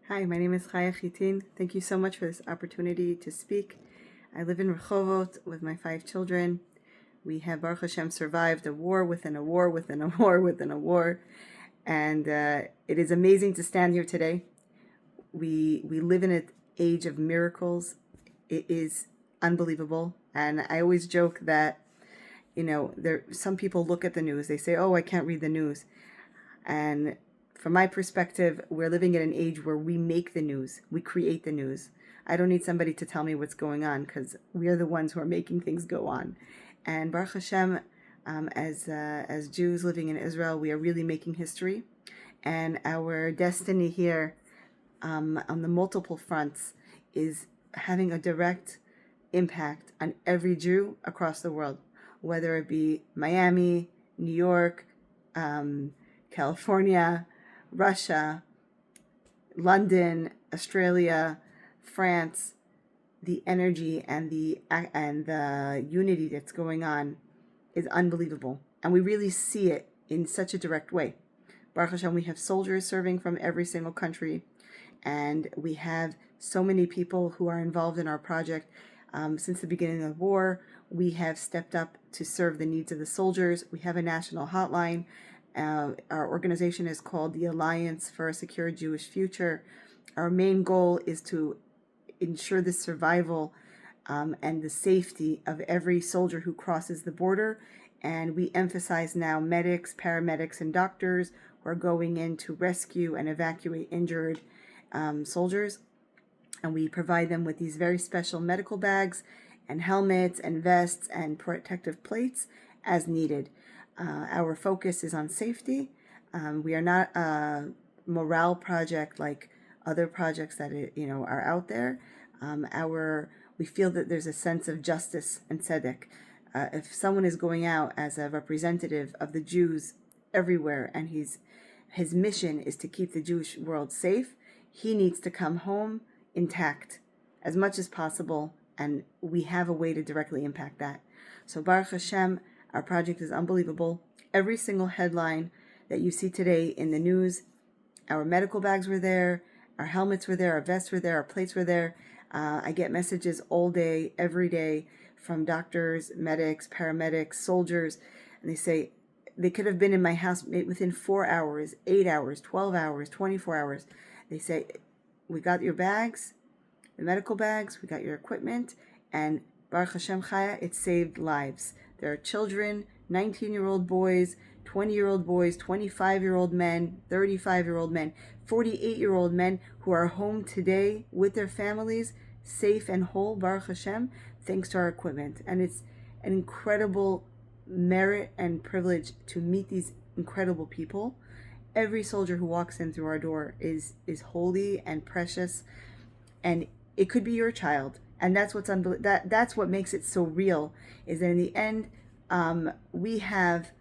Hi, my name is Chaya Chitin. Thank you so much for this opportunity to speak. I live in Rehovot with my 5 children. We have, Baruch Hashem, survived a war within a war within a war within a war. And it is amazing to stand here today. We live in an age of miracles. It is unbelievable. And I always joke that, some people look at the news. They say, oh, I can't read the news. And from my perspective, we're living in an age where we make the news. We create the news. I don't need somebody to tell me what's going on because we are the ones who are making things go on. And Baruch Hashem, as Jews living in Israel, we are really making history. And our destiny here on the multiple fronts is having a direct impact on every Jew across the world, whether it be Miami, New York, California, Russia, London, Australia, France. The energy and the unity that's going on is unbelievable, and we really see it in such a direct way. Baruch Hashem, we have soldiers serving from every single country, and we have so many people who are involved in our project. Since the beginning of the war, we have stepped up to serve the needs of the soldiers. We have a national hotline. Our organization is called the Alliance for a Secure Jewish Future. Our main goal is to ensure the survival and the safety of every soldier who crosses the border. And we emphasize now medics, paramedics, and doctors who are going in to rescue and evacuate injured soldiers. And we provide them with these very special medical bags and helmets and vests and protective plates as needed. Our focus is on safety. We are not a morale project like other projects that are out there. We feel that there's a sense of justice and tzedek. If someone is going out as a representative of the Jews everywhere, and his mission is to keep the Jewish world safe, he needs to come home intact as much as possible, and we have a way to directly impact that. So Baruch Hashem, our project is unbelievable. Every single headline that you see today in the news, our medical bags were there, our helmets were there, our vests were there, our plates were there. I get messages all day, every day, from doctors, medics, paramedics, soldiers, and they say they could have been in my house within 4 hours, 8 hours, 12 hours, 24 hours. They say, we got your bags, the medical bags, we got your equipment, and Baruch Hashem Chaya, it saved lives. There are children, 19-year-old boys, 20-year-old boys, 25-year-old men, 35-year-old men, 48-year-old men who are home today with their families, safe and whole, Baruch Hashem, thanks to our equipment. And it's an incredible merit and privilege to meet these incredible people. Every soldier who walks in through our door is holy and precious, and it could be your child. And that's what's that's what makes it so real, is that in the end, we have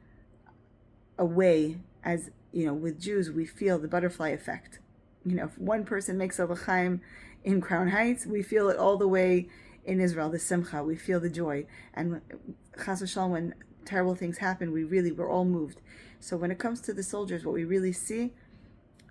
a way, as with Jews, we feel the butterfly effect. If one person makes a l'chaim in Crown Heights, we feel it all the way in Israel, the simcha, we feel the joy. And chas v'shalom, when terrible things happen, we're all moved. So when it comes to the soldiers, what we really see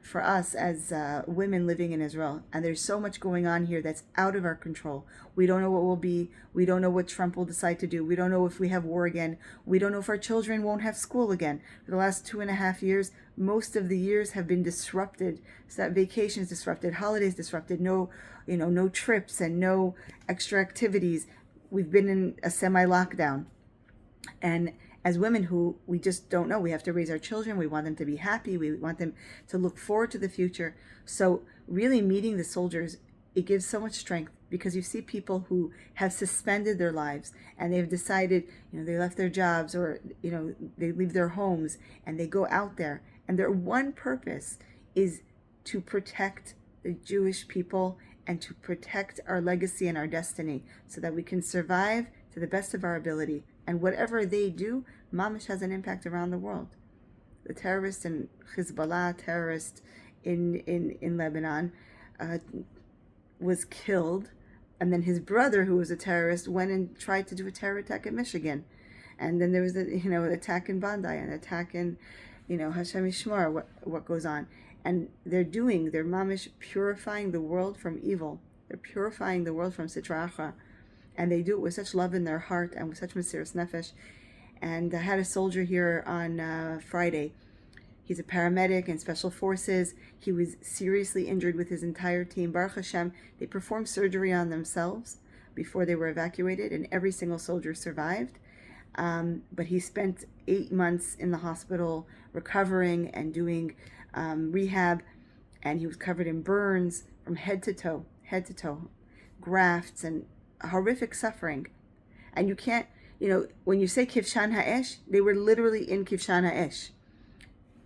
for us as women living in Israel, and there's so much going on here that's out of our control. We don't know what will be. We don't know what Trump will decide to do. We don't know if we have war again. We don't know if our children won't have school again. For the last 2.5 years, most of the years have been disrupted. So that vacations disrupted, holidays disrupted, no trips and no extra activities. We've been in a semi-lockdown. And as women who we just don't know, we have to raise our children. We want them to be happy. We want them to look forward to the future. So really meeting the soldiers, it gives so much strength, because you see people who have suspended their lives and they've decided, they left their jobs, or, they leave their homes and they go out there, and their one purpose is to protect the Jewish people and to protect our legacy and our destiny so that we can survive to the best of our ability. And whatever they do, mamish has an impact around the world. The terrorist in Hezbollah, terrorist in Lebanon, was killed, and then his brother, who was a terrorist, went and tried to do a terror attack in Michigan. And then there was an attack in Bandai, an attack in Hashem Yishmar, what goes on. And they're mamish purifying the world from evil. They're purifying the world from sitra achra. And they do it with such love in their heart and with such mesiras nefesh. And I had a soldier here on Friday. He's a paramedic in special forces. He was seriously injured with his entire team. Baruch Hashem, they performed surgery on themselves before they were evacuated, and every single soldier survived. But he spent 8 months in the hospital recovering and doing rehab, and he was covered in burns from head to toe, grafts and horrific suffering. And you can't, when you say Kivshan Ha'esh, they were literally in Kivshan Ha'esh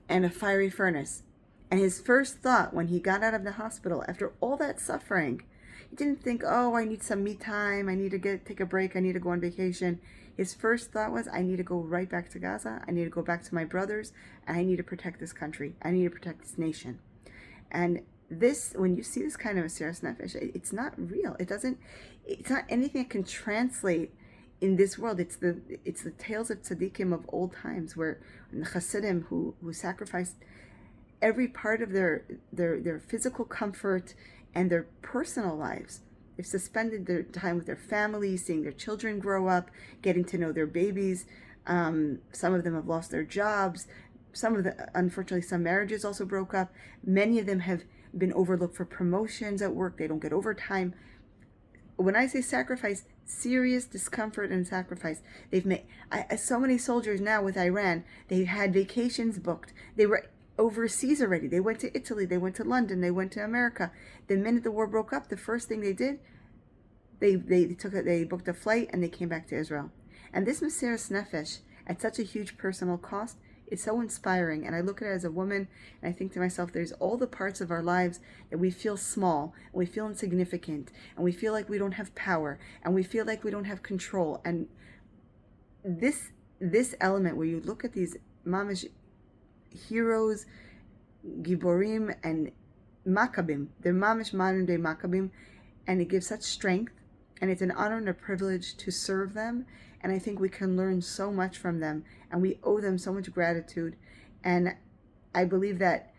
and a fiery furnace. And his first thought when he got out of the hospital after all that suffering, he didn't think, oh, I need some me time, I need to take a break, I need to go on vacation. His first thought was, I need to go right back to Gaza, I need to go back to my brothers, and I need to protect this country, I need to protect this nation. And this, when you see this kind of mesiras nefesh, it's not real. It's not anything that can translate in this world. It's the tales of tzaddikim of old times, where the Hasidim who sacrificed every part of their physical comfort and their personal lives. They've suspended their time with their families, seeing their children grow up, getting to know their babies. Some of them have lost their jobs. Unfortunately, some marriages also broke up. Many of them have been overlooked for promotions at work. They don't get overtime. When I say sacrifice, serious discomfort and sacrifice. They've made so many soldiers now with Iran. They had vacations booked. They were overseas already. They went to Italy. They went to London. They went to America. The minute the war broke up, the first thing they did, they booked a flight and they came back to Israel. And this mesiras nefesh at such a huge personal cost, it's so inspiring. And I look at it as a woman and I think to myself, there's all the parts of our lives that we feel small and we feel insignificant and we feel like we don't have power and we feel like we don't have control. And this element where you look at these mamish heroes, giborim and maccabim, they're mamish modern day maccabim, and it gives such strength, and it's an honor and a privilege to serve them. And I think we can learn so much from them, and we owe them so much gratitude. And I believe that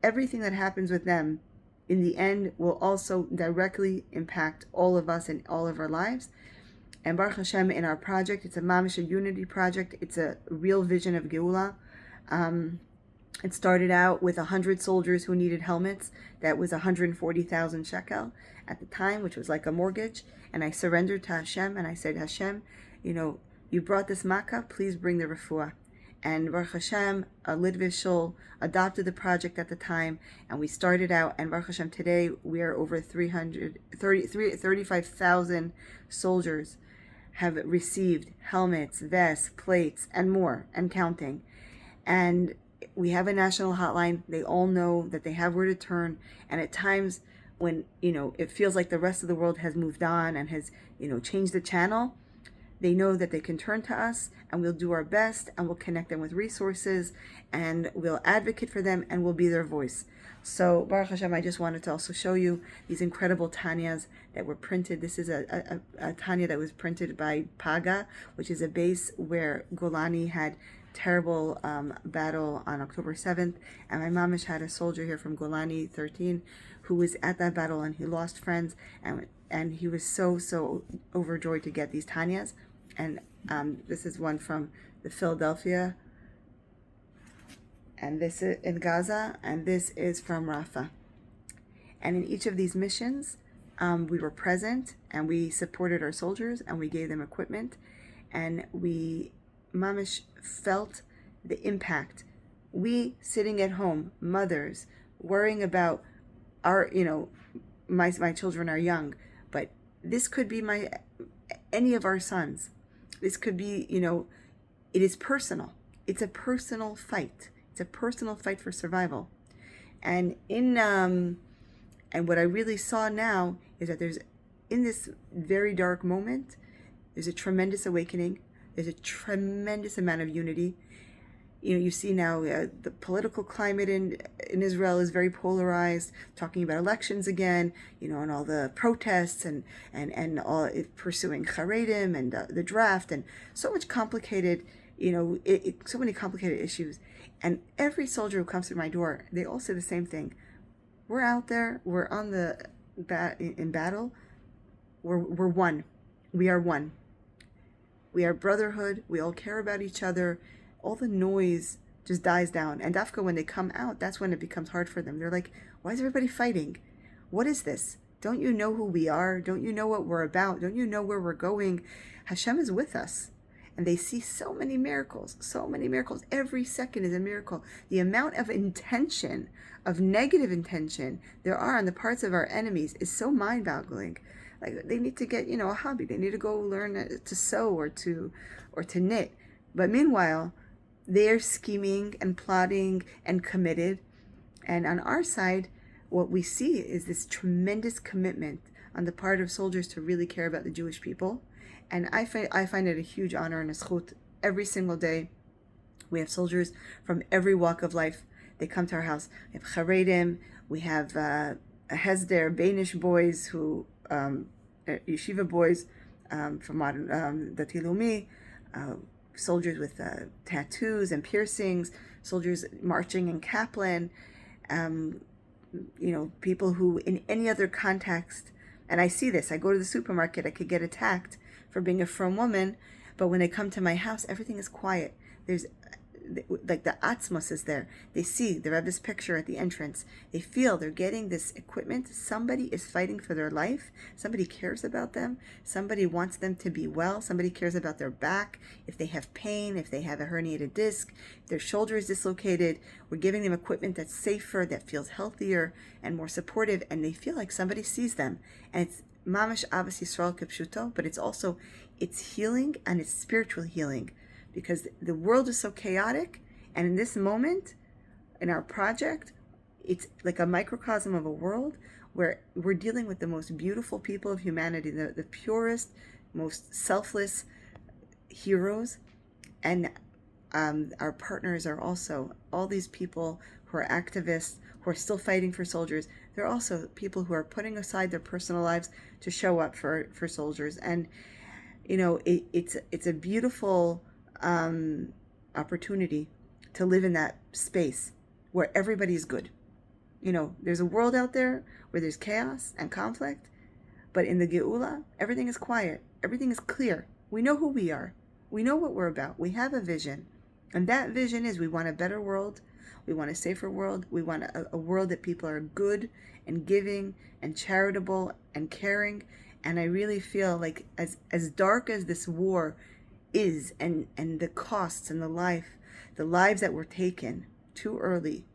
everything that happens with them in the end will also directly impact all of us and all of our lives. And Baruch Hashem, in our project, it's a Neshei Unity project. It's a real vision of Geula. It started out with 100 soldiers who needed helmets. That was 140,000 shekel at the time, which was like a mortgage. And I surrendered to Hashem, and I said, Hashem, you brought this makkah, please bring the refuah. And Baruch Hashem, a Litvish shul adopted the project at the time, and we started out, and Baruch Hashem, today we are over 35,000 soldiers have received helmets, vests, plates, and more, and counting. And we have a national hotline. They all know that they have where to turn, and at times when, it feels like the rest of the world has moved on and has, changed the channel, they know that they can turn to us, and we'll do our best, and we'll connect them with resources, and we'll advocate for them, and we'll be their voice. So, Baruch Hashem, I just wanted to also show you these incredible Tanyas that were printed. This is a Tanya that was printed by Paga, which is a base where Golani had terrible battle on October 7th, and my mamish had a soldier here from Golani 13 who was at that battle, and he lost friends, and he was so overjoyed to get these Tanyas. And this is one from the Philadelphia, and this is in Gaza, and this is from Rafah. And in each of these missions, we were present, and we supported our soldiers, and we gave them equipment, and we mamish felt the impact. We sitting at home, mothers, worrying about our, my children are young, but this could be any of our sons. This could be, it is personal. It's a personal fight. It's a personal fight for survival. And and what I really saw now is that in this very dark moment, there's a tremendous awakening. There's a tremendous amount of unity. You see now the political climate in Israel is very polarized, talking about elections again, and all the protests and all pursuing Haredim and the draft and so much complicated, so many complicated issues. And every soldier who comes through my door, they all say the same thing. We're out there, we're on the in battle, we're one. We are one. We are brotherhood. We all care about each other. All the noise just dies down. And Dafka, when they come out, that's when it becomes hard for them. They're like, why is everybody fighting? What is this? Don't you know who we are? Don't you know what we're about? Don't you know where we're going? Hashem is with us. And they see so many miracles, so many miracles. Every second is a miracle. The amount of intention, of negative intention there are on the parts of our enemies is so mind-boggling. Like, they need to get, a hobby. They need to go learn to sew or to knit. But meanwhile, they're scheming and plotting and committed. And on our side, what we see is this tremendous commitment on the part of soldiers to really care about the Jewish people. And I find it a huge honor and a zchut every single day. We have soldiers from every walk of life. They come to our house. We have Charedim. We have Hesder, Banish boys who... yeshiva boys from Dati Leumi, soldiers with tattoos and piercings, soldiers marching in Kaplan, people who in any other context, and I see this, I go to the supermarket, I could get attacked for being a frum woman, but when they come to my house, everything is quiet. There's like the Atzmos is there. They see the Rebbe's picture at the entrance. They feel they're getting this equipment. Somebody is fighting for their life. Somebody cares about them. Somebody wants them to be well. Somebody cares about their back. If they have pain, if they have a herniated disc, if their shoulder is dislocated, we're giving them equipment that's safer, that feels healthier and more supportive, and they feel like somebody sees them. And it's mamash avas Yisrael kipshuto, but it's healing and it's spiritual healing. Because the world is so chaotic, and in this moment, in our project, it's like a microcosm of a world where we're dealing with the most beautiful people of humanity, the purest, most selfless heroes, and our partners are also all these people who are activists, who are still fighting for soldiers. They're also people who are putting aside their personal lives to show up for soldiers, and it's a beautiful opportunity to live in that space where everybody's good. There's a world out there where there's chaos and conflict, but in the Geula, everything is quiet. Everything is clear. We know who we are. We know what we're about. We have a vision. And that vision is we want a better world. We want a safer world. We want a world that people are good and giving and charitable and caring. And I really feel like as dark as this war is, and the costs and the lives that were taken too early,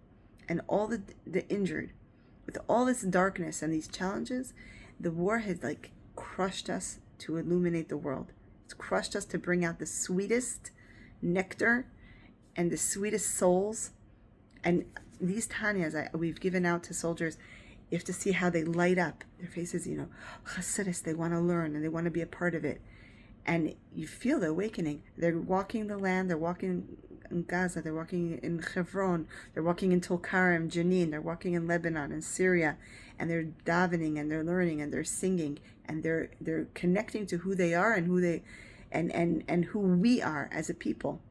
and all the injured, with all this darkness and these challenges, the war has crushed us to illuminate the world. It's crushed us to bring out the sweetest nectar and the sweetest souls. And these Tanyas we've given out to soldiers, you have to see how they light up their faces. Chassidus, they want to learn and they want to be a part of it. And you feel the awakening. They're walking the land. They're walking in Gaza. They're walking in Hebron. They're walking in Tulkarem, Jenin. They're walking in Lebanon and Syria. And they're davening and they're learning and they're singing and they're connecting to who they are and who they and who we are as a people.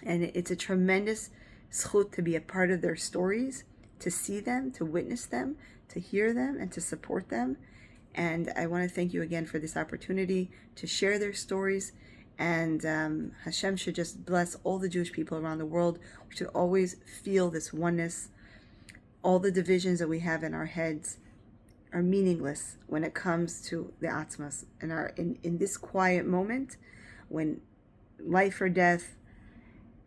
And it's a tremendous zchut to be a part of their stories, to see them, to witness them, to hear them, and to support them. And I want to thank you again for this opportunity to share their stories. And Hashem should just bless all the Jewish people around the world. We should always feel this oneness. All the divisions that we have in our heads are meaningless when it comes to the Atzmas. And in this quiet moment, when life or death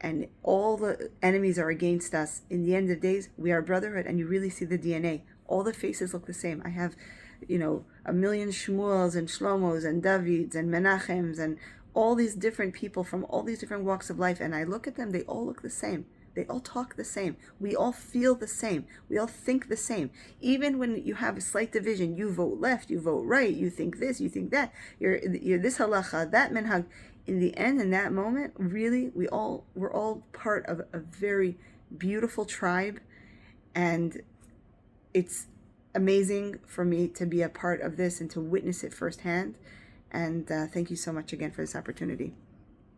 and all the enemies are against us, in the end of days, we are brotherhood, and you really see the DNA. All the faces look the same. I have a million Shmuels and Shlomos and Davids and Menachems and all these different people from all these different walks of life, and I look at them, they all look the same. They all talk the same. We all feel the same. We all think the same. Even when you have a slight division, you vote left, you vote right, you think this, you think that, you're this halacha, that minhag. In the end, in that moment, really, we're all part of a very beautiful tribe, and it's amazing for me to be a part of this and to witness it firsthand. And thank you so much again for this opportunity.